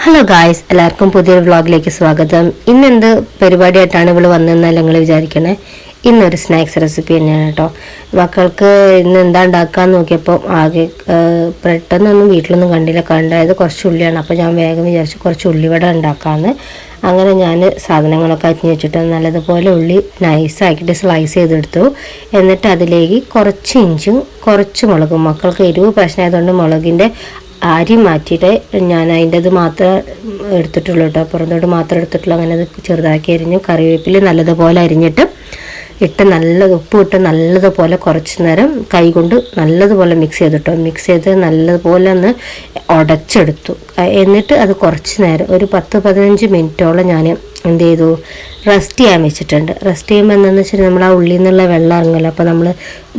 Hello guys, എല്ലാവർക്കും പുതിയൊരു വ്ളോഗിലേക്ക് സ്വാഗതം. ഇന്നെന്ത് പരിപാടിയായിട്ടാണ് ഇവള് വന്നതെന്നാൽ നിങ്ങൾ വിചാരിക്കണേ. ഇന്നൊരു സ്നാക്സ് റെസിപ്പി തന്നെയാണ് കേട്ടോ. മക്കൾക്ക് ഇന്ന് എന്താ ഉണ്ടാക്കാന്ന് നോക്കിയപ്പോൾ ആകെ പെട്ടെന്നൊന്നും വീട്ടിലൊന്നും കണ്ടായത് കുറച്ച് ഉള്ളിയാണ്. അപ്പോൾ ഞാൻ വേഗം വിചാരിച്ചു കുറച്ച് ഉള്ളിവട ഉണ്ടാക്കാമെന്ന്. അങ്ങനെ ഞാൻ സാധനങ്ങളൊക്കെ അരിഞ്ഞ് വെച്ചിട്ട് നല്ലതുപോലെ ഉള്ളി നൈസാക്കിയിട്ട് സ്ലൈസ് ചെയ്തെടുത്തു. എന്നിട്ട് അതിലേക്ക് കുറച്ച് ഇഞ്ചും കുറച്ച് മുളകും, മക്കൾക്ക് എരിവ് പ്രശ്നമായതുകൊണ്ട് മുളകിൻ്റെ അരി മാറ്റിയിട്ട് ഞാൻ അതിൻ്റെത് മാത്രമേ എടുത്തിട്ടുള്ളൂ കേട്ടോ, പുറത്തോട്ട് മാത്രം എടുത്തിട്ടുള്ളൂ. അങ്ങനെ അത് ചെറുതാക്കി അരിഞ്ഞു. കറിവേപ്പില നല്ലതുപോലെ അരിഞ്ഞിട്ട് ഉപ്പ് ഇട്ട് നല്ലതുപോലെ കുറച്ച് നേരം കൈ കൊണ്ട് നല്ലതുപോലെ മിക്സ് ചെയ്തിട്ടോ. മിക്സ് ചെയ്ത് നല്ലതുപോലെ ഒന്ന് ഉടച്ചെടുത്തു. എന്നിട്ട് അത് കുറച്ച് നേരം ഒരു 10-15 മിനിറ്റോളം ഞാൻ എന്ത് ചെയ്തു, റെസ്റ്റ് ചെയ്യാൻ വെച്ചിട്ടുണ്ട്. റെസ്റ്റ് ചെയ്യുമ്പോൾ എന്താണെന്ന് വെച്ചാൽ നമ്മൾ ആ ഉള്ളിൽ നിന്നുള്ള വെള്ളം ഇറങ്ങില്ല. അപ്പോൾ നമ്മൾ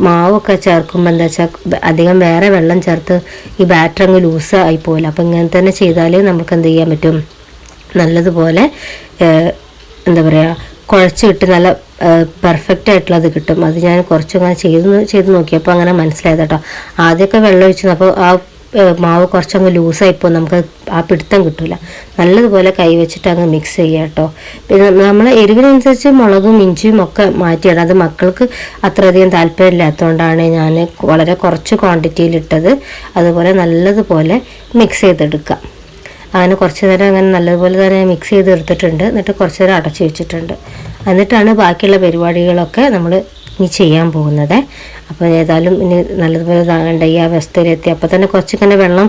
മാവൊക്കെ ചേർക്കുമ്പോൾ എന്താ വെച്ചാൽ അധികം വേറെ വെള്ളം ചേർത്ത് ഈ ബാറ്റർ അങ്ങ് ലൂസ് ആയി പോകില്ല. അപ്പോൾ ഇങ്ങനെ തന്നെ ചെയ്താൽ നമുക്ക് എന്ത് ചെയ്യാൻ പറ്റും, നല്ലതുപോലെ എന്താ പറയുക കുഴച്ച് കിട്ടി നല്ല പെർഫെക്റ്റ് ആയിട്ടുള്ളത് കിട്ടും. അത് ഞാൻ കുറച്ചങ്ങനെ ചെയ്ത് നോക്കിയപ്പോൾ അങ്ങനെ മനസ്സിലായത് കേട്ടോ. ആദ്യമൊക്കെ വെള്ളം ഒഴിച്ചു അപ്പോൾ ആ മാവ് കുറച്ചങ്ങ് ലൂസായിപ്പോൾ നമുക്ക് ആ പിടുത്തം കിട്ടില്ല. നല്ലതുപോലെ കൈ വെച്ചിട്ട് അങ്ങ് മിക്സ് ചെയ്യുക കേട്ടോ. പിന്നെ നമ്മൾ എരിവിനനുസരിച്ച് മുളകും ഇഞ്ചിയും ഒക്കെ മാറ്റിയിടാം. അത് മക്കൾക്ക് അത്രയധികം താല്പര്യമില്ലാത്തതുകൊണ്ടാണ് ഞാൻ വളരെ കുറച്ച് ക്വാണ്ടിറ്റിയിലിട്ടത്. അതുപോലെ നല്ലതുപോലെ മിക്സ് ചെയ്തെടുക്കുക. അങ്ങനെ കുറച്ച് നേരം അങ്ങനെ നല്ലതുപോലെ തന്നെ മിക്സ് ചെയ്ത് എടുത്തിട്ടുണ്ട്. എന്നിട്ട് കുറച്ച് നേരം അടച്ചു വെച്ചിട്ടുണ്ട്. എന്നിട്ടാണ് ബാക്കിയുള്ള പരിപാടികളൊക്കെ നമ്മൾ ഇനി ചെയ്യാൻ പോകുന്നത്. അപ്പോൾ ഏതായാലും ഇനി നല്ലതുപോലെ താങ്ങണ്ട ഈ അവസ്ഥയിലെത്തി. അപ്പോൾ തന്നെ കുറച്ചിങ്ങനെ വെള്ളം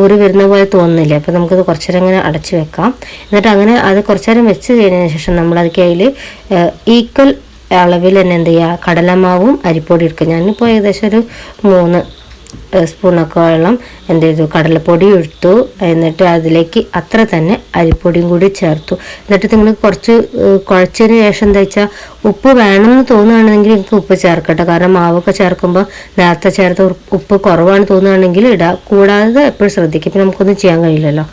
ഊറി വരുന്ന പോലെ തോന്നുന്നില്ല. അപ്പോൾ നമുക്കത് കുറച്ച് നേരം ഇങ്ങനെ അടച്ചു വെക്കാം. എന്നിട്ട് അങ്ങനെ അത് കുറച്ച് നേരം വെച്ച് കഴിഞ്ഞതിന് ശേഷം നമ്മളതിലേക്ക് അതിൽ ഈക്വൽ അളവിൽ തന്നെ എന്ത് ചെയ്യുക, കടലമാവും അരിപ്പൊടി എടുക്കുക. ഞാനിപ്പോൾ ഏകദേശം ഒരു 3 സ്പൂണൊക്കെ വെള്ളം എന്ത് ചെയ്തു, കടലപ്പൊടി എടുത്തു. എന്നിട്ട് അതിലേക്ക് അത്ര തന്നെ അരിപ്പൊടിയും കൂടി ചേർത്തു. എന്നിട്ട് നിങ്ങൾ കുറച്ച് കുഴച്ചതിന് ശേഷം എന്താ വെച്ചാൽ ഉപ്പ് വേണമെന്ന് തോന്നുകയാണെങ്കിൽ എനിക്ക് ഉപ്പ് ചേർക്കട്ടെ. കാരണം മാവൊക്കെ ചേർക്കുമ്പോൾ നേരത്തെ ചേർത്ത് ഉപ്പ് കുറവാണ് തോന്നുകയാണെങ്കിൽ ഇടുക. കൂടാതെ എപ്പോഴും ശ്രദ്ധിക്കും. പിന്നെ നമുക്കൊന്നും ചെയ്യാൻ കഴിയില്ലല്ലോ,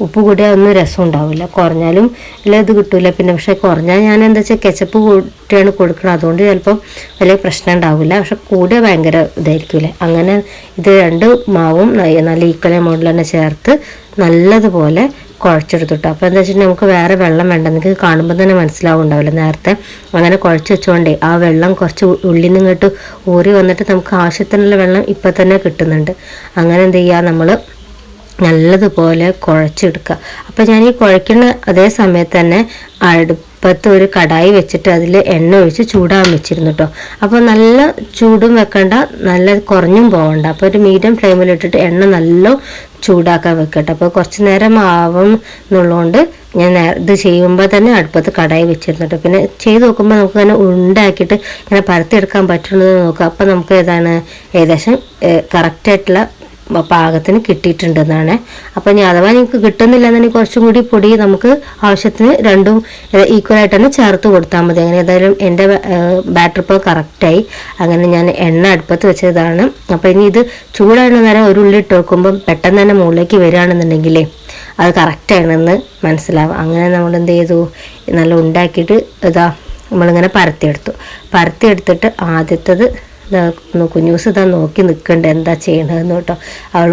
ഉപ്പ് കൂടിയാൽ ഒന്നും രസം ഉണ്ടാവില്ല. കുറഞ്ഞാലും എല്ലാം ഇത് കിട്ടില്ല. പിന്നെ പക്ഷേ കുറഞ്ഞാൽ ഞാൻ എന്താ വെച്ചാൽ കെച്ചപ്പ് കൂട്ടിയാണ് കൊടുക്കണം. അതുകൊണ്ട് ചിലപ്പം വലിയ പ്രശ്നം ഉണ്ടാവില്ല. പക്ഷെ കൂടിയ ഭയങ്കര ഇതായിരിക്കില്ലേ. അങ്ങനെ ഇത് 2 മാവും നല്ല ഈക്വൽ എമൗണ്ടിൽ തന്നെ ചേർത്ത് നല്ലതുപോലെ കുഴച്ചെടുത്തിട്ടു. അപ്പോൾ എന്താ വെച്ചിട്ടുണ്ടെങ്കിൽ നമുക്ക് വേറെ വെള്ളം വേണ്ട. നിങ്ങൾക്ക് കാണുമ്പോൾ തന്നെ മനസ്സിലാവുണ്ടാവില്ല. നേരത്തെ അങ്ങനെ കുഴച്ച് വെച്ചുകൊണ്ടേ ആ വെള്ളം കുറച്ച് ഉള്ളിൽ നിന്നിട്ട് ഊറി വന്നിട്ട് നമുക്ക് ആവശ്യത്തിനുള്ള വെള്ളം ഇപ്പം തന്നെ കിട്ടുന്നുണ്ട്. അങ്ങനെ എന്ത് ചെയ്യുക, നമ്മൾ നല്ലതുപോലെ കുഴച്ചെടുക്കുക. അപ്പോൾ ഞാൻ ഈ കുഴയ്ക്കുന്ന അതേ സമയത്ത് തന്നെ അടുപ്പത്ത് ഒരു കടായി വെച്ചിട്ട് അതിൽ എണ്ണ ഒഴിച്ച് ചൂടാൻ വെച്ചിരുന്നു കേട്ടോ. അപ്പോൾ നല്ല ചൂടും വെക്കണ്ട, നല്ല കുറഞ്ഞും പോകണ്ട. അപ്പോൾ ഒരു മീഡിയം ഫ്ലെയിമിലിട്ടിട്ട് എണ്ണ നല്ല ചൂടാക്കാൻ വെക്കട്ടെ. അപ്പോൾ കുറച്ച് നേരം ആവും എന്നുള്ളതുകൊണ്ട് ഞാൻ ഇത് ചെയ്യുമ്പോൾ തന്നെ അടുപ്പത്ത് കടായി വെച്ചിരുന്നിട്ട് പിന്നെ ചെയ്ത് നോക്കുമ്പോൾ നമുക്ക് ഇങ്ങനെ ഉണ്ടാക്കിയിട്ട് ഇങ്ങനെ പരത്തിയെടുക്കാൻ പറ്റുന്നത് നോക്കുക. അപ്പോൾ നമുക്ക് ഏകദേശം കറക്റ്റായിട്ടുള്ള പാകത്തിന് കിട്ടിയിട്ടുണ്ടെന്നാണ്. അപ്പോൾ ഇനി അഥവാ നിങ്ങൾക്ക് കിട്ടുന്നില്ല എന്നുണ്ടെങ്കിൽ കുറച്ചും കൂടി പൊടി നമുക്ക് ആവശ്യത്തിന് രണ്ടും ഈക്വലായിട്ട് തന്നെ ചേർത്ത് കൊടുത്താൽ മതി. അങ്ങനെ ഏതായാലും എൻ്റെ ബാറ്റർ ഇപ്പോൾ കറക്റ്റായി. അങ്ങനെ ഞാൻ എണ്ണ അടുപ്പത്ത് വെച്ചതാണ്. അപ്പോൾ ഇനി ഇത് ചൂടാകുന്ന നേരം ഒരു ഉള്ളി ഇട്ട് വെക്കുമ്പം പെട്ടെന്ന് തന്നെ മുകളിലേക്ക് വരികയാണെന്നുണ്ടെങ്കിലേ അത് കറക്റ്റാണെന്ന് മനസ്സിലാവും. അങ്ങനെ നമ്മൾ എന്ത് ചെയ്തു, നല്ല ഉണ്ടാക്കിയിട്ട് നമ്മളിങ്ങനെ പരത്തിയെടുത്തിട്ട് ആദ്യത്തത് കുഞ്ഞൂസ് നോക്കി നിൽക്കണ്ട എന്താ ചെയ്യണതെന്ന് കേട്ടോ. അവൾ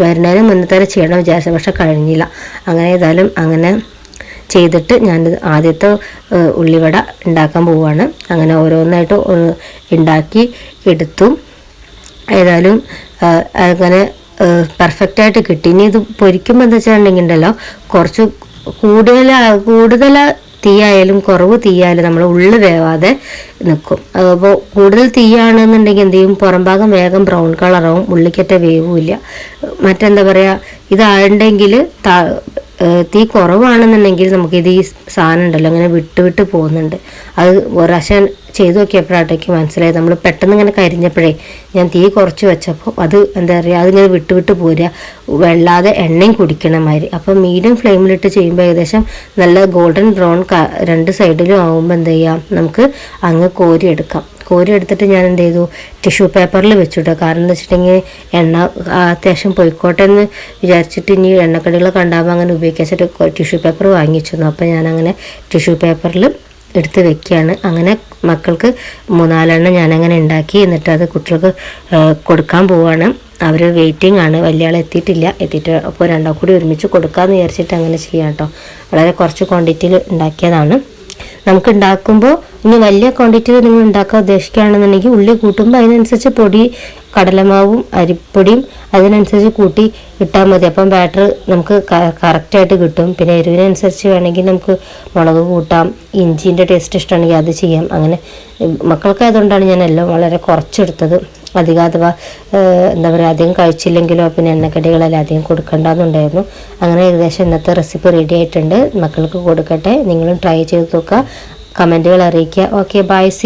വരുന്നതിന് മുന്നേ തന്നെ ചെയ്യണം വിചാരിച്ചു, പക്ഷെ കഴിഞ്ഞില്ല. അങ്ങനെ ഏതായാലും അങ്ങനെ ചെയ്തിട്ട് ഞാൻ ആദ്യത്തെ ഉള്ളിവട ഉണ്ടാക്കാൻ പോവുകയാണ്. അങ്ങനെ ഓരോന്നായിട്ട് ഉണ്ടാക്കി എടുത്തു. ഏതായാലും അങ്ങനെ പെർഫെക്റ്റായിട്ട് കിട്ടി. ഇനി ഇത് പൊരിക്കുമ്പോൾ എന്താ വെച്ചിട്ടുണ്ടെങ്കിൽ ഉണ്ടല്ലോ, കുറച്ച് കൂടുതൽ തീയായാലും കുറവ് തീയായാലും നമ്മൾ ഉള്ളു വേവാതെ നിൽക്കും. അപ്പോൾ കൂടുതൽ തീയാണെന്നുണ്ടെങ്കിൽ എന്ത് ചെയ്യും, പുറം ഭാഗം വേഗം ബ്രൗൺ കളറാവും, ഉള്ളിക്കറ്റ വേവുമില്ല. മറ്റെന്താ പറയുക, ഇതാണ്ടെങ്കിൽ തീ കുറവാണെന്നുണ്ടെങ്കിൽ നമുക്കിത് ഈ സാധനം ഉണ്ടല്ലോ അങ്ങനെ വിട്ട് പോകുന്നുണ്ട്. അത് ഒരു പ്രാവശ്യം ചെയ്ത് നോക്കിയപ്പോഴാട്ടേക്ക് മനസ്സിലായത്. നമ്മൾ പെട്ടെന്ന് ഇങ്ങനെ കരിഞ്ഞപ്പോഴേ ഞാൻ തീ കുറച്ച് വെച്ചപ്പോൾ അത് എന്താ പറയുക, അതിങ്ങനെ വിട്ട് പോരുക, വെള്ളാതെ എണ്ണയും കുടിക്കണ മാതിരി. അപ്പോൾ മീഡിയം ഫ്ലെയിമിലിട്ട് ചെയ്യുമ്പോൾ ഏകദേശം നല്ല ഗോൾഡൻ ബ്രൗൺ 2 സൈഡിലും ആകുമ്പോൾ എന്ത് ചെയ്യാം, നമുക്ക് അങ്ങ് കോരി എടുത്തിട്ട് ഞാൻ എന്ത് ചെയ്തു, ടിഷ്യൂ പേപ്പറിൽ വെച്ചിട്ടോ. കാരണം എന്താ വെച്ചിട്ടുണ്ടെങ്കിൽ എണ്ണ അത്യാവശ്യം പൊയ്ക്കോട്ടെ എന്ന് വിചാരിച്ചിട്ട് ഇനി എണ്ണക്കടികളൊക്കെ ഉണ്ടാകുമ്പോൾ അങ്ങനെ ഉപയോഗിച്ചിട്ട് ടിഷ്യൂ പേപ്പർ വാങ്ങിച്ചിരുന്നു. അപ്പോൾ ഞാനങ്ങനെ ടിഷ്യൂ പേപ്പറിൽ എടുത്ത് വെക്കുകയാണ്. അങ്ങനെ മക്കൾക്ക് 3-4 എണ്ണം ഞാനങ്ങനെ ഉണ്ടാക്കി. എന്നിട്ട് അത് കുട്ടികൾക്ക് കൊടുക്കാൻ പോവുകയാണ്. അവർ വെയിറ്റിംഗ് ആണ്, വലിയ ആൾ എത്തിയിട്ട് അപ്പോൾ രണ്ടാം കൂടി ഒരുമിച്ച് കൊടുക്കാമെന്ന് വിചാരിച്ചിട്ട് അങ്ങനെ ചെയ്യാം കേട്ടോ. വളരെ കുറച്ച് ക്വാണ്ടിറ്റിയിൽ ഉണ്ടാക്കിയതാണ്. നമുക്ക് ഉണ്ടാക്കുമ്പോൾ ഇനി വലിയ ക്വാണ്ടിറ്റിയിൽ നിങ്ങൾ ഉണ്ടാക്കാൻ ഉദ്ദേശിക്കുകയാണെന്നുണ്ടെങ്കിൽ ഉള്ളി കൂട്ടുമ്പോൾ അതിനനുസരിച്ച് പൊടി, കടലമാവും അരിപ്പൊടിയും അതിനനുസരിച്ച് കൂട്ടി ഇട്ടാൽ മതി. അപ്പം ബാറ്റർ നമുക്ക് കറക്റ്റായിട്ട് കിട്ടും. പിന്നെ എരിവിനനുസരിച്ച് വേണമെങ്കിൽ നമുക്ക് മുളക് കൂട്ടാം, ഇഞ്ചിൻ്റെ ടേസ്റ്റ് ഇഷ്ടമാണെങ്കിൽ അത് ചെയ്യാം. അങ്ങനെ മക്കൾക്കായതുകൊണ്ടാണ് ഞാൻ എല്ലാം വളരെ കുറച്ചെടുത്തത്. അധികം അഥവാ എന്താ പറയുക അധികം കഴിച്ചില്ലെങ്കിലോ പിന്നെ എണ്ണക്കടികളെല്ലാം അധികം കൊടുക്കണ്ടെന്നുണ്ടായിരുന്നു. അങ്ങനെ ഏകദേശം ഇന്നത്തെ റെസിപ്പി റെഡി ആയിട്ടുണ്ട്. മക്കൾക്ക് കൊടുക്കട്ടെ. നിങ്ങളും ട്രൈ ചെയ്ത് നോക്കുക, കമൻറ്റുകൾ അറിയിക്കുക. Okay, bye, C.